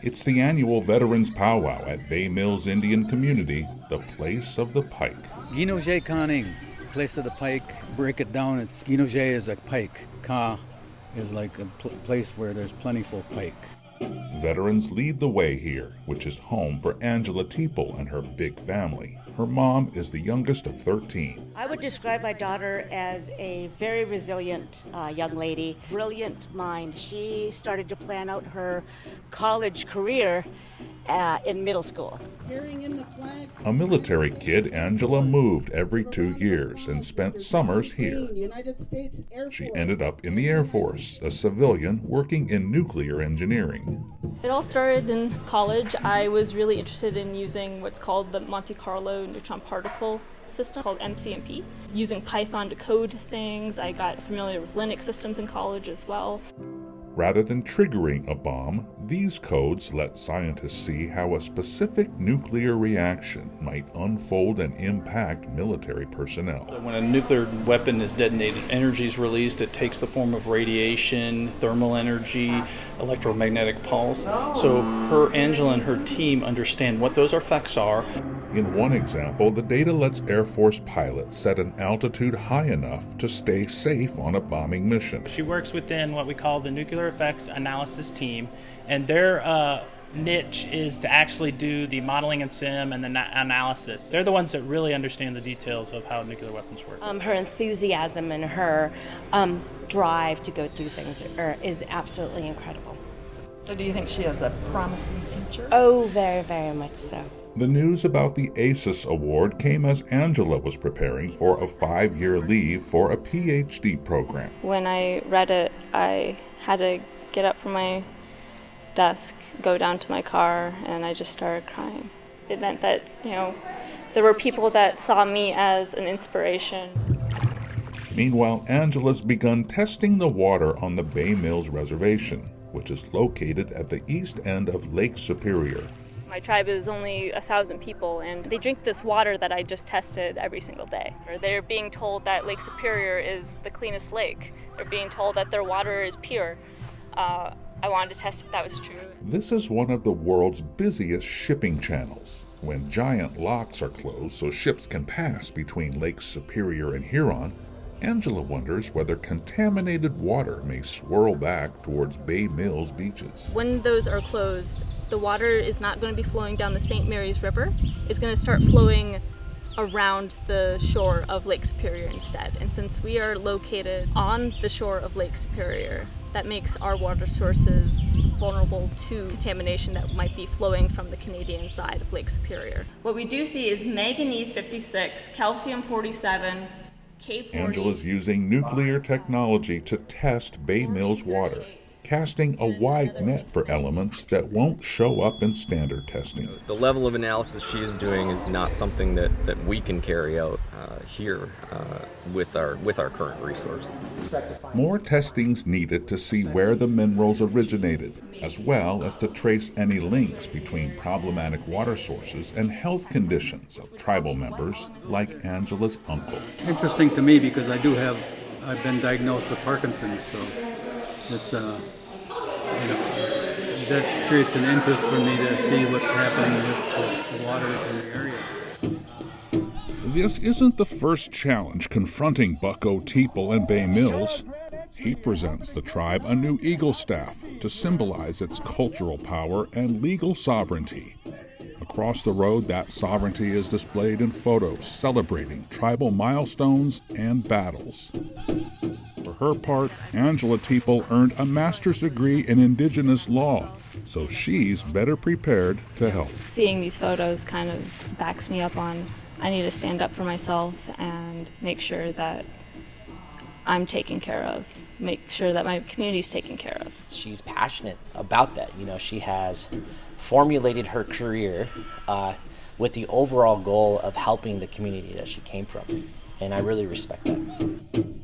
It's the annual Veterans Powwow at Bay Mills Indian Community, the place of the pike. Guinogé conning, place of the pike. Break it down, it's Guinogé is a pike. Ka is like a place where there's plentiful pike. Veterans lead the way here, which is home for Angela Teeple and her big family. Her mom is the youngest of 13. I would describe my daughter as a very resilient young lady, brilliant mind. She started to plan out her college career in middle school. A military kid, Angela moved every 2 years and spent summers here. She ended up in the Air Force, a civilian working in nuclear engineering. It all started in college. I was really interested in using what's called the Monte Carlo neutron particle system, called MCMP. Using Python to code things. I got familiar with Linux systems in college as well. Rather than triggering a bomb, these codes let scientists see how a specific nuclear reaction might unfold and impact military personnel. So when a nuclear weapon is detonated, energy is released. It takes the form of radiation, thermal energy, electromagnetic pulse. So Angela and her team understand what those effects are. In one example, the data lets Air Force pilots set an altitude high enough to stay safe on a bombing mission. She works within what we call the Nuclear Effects Analysis Team, and their niche is to actually do the modeling and sim and the analysis. They're the ones that really understand the details of how nuclear weapons work. Her enthusiasm and her drive to go through things is absolutely incredible. So do you think she has a promising future? Oh, very, very much so. The news about the AISES award came as Angela was preparing for a 5-year leave for a PhD program. When I read it, I had to get up from my desk, go down to my car, and I just started crying. It meant that, there were people that saw me as an inspiration. Meanwhile, Angela's begun testing the water on the Bay Mills Reservation, which is located at the east end of Lake Superior. My tribe is only 1,000 people, and they drink this water that I just tested every single day. They're being told that Lake Superior is the cleanest lake. They're being told that their water is pure. I wanted to test if that was true. This is one of the world's busiest shipping channels. When giant locks are closed so ships can pass between Lakes Superior and Huron, Angela wonders whether contaminated water may swirl back towards Bay Mills beaches. When those are closed, the water is not going to be flowing down the St. Mary's River. It's going to start flowing around the shore of Lake Superior instead. And since we are located on the shore of Lake Superior, that makes our water sources vulnerable to contamination that might be flowing from the Canadian side of Lake Superior. What we do see is manganese 56, calcium 47, K40. Angela's using nuclear technology to test Bay Mills water, casting a wide net for elements that won't show up in standard testing. The level of analysis she is doing is not something that we can carry out here with our current resources. More testing's needed to see where the minerals originated, as well as to trace any links between problematic water sources and health conditions of tribal members like Angela's uncle. Interesting to me because I've been diagnosed with Parkinson's, so it's that creates an interest for me to see what's happening with the waters in the area. This isn't the first challenge confronting Bucko Teeple and Bay Mills. He presents the tribe a new eagle staff to symbolize its cultural power and legal sovereignty. Across the road, that sovereignty is displayed in photos celebrating tribal milestones and battles. For her part, Angela Teeple earned a master's degree in Indigenous law, so she's better prepared to help. Seeing these photos kind of backs me up on I need to stand up for myself and make sure that I'm taken care of, make sure that my community's taken care of. She's passionate about that. She has formulated her career with the overall goal of helping the community that she came from, and I really respect that.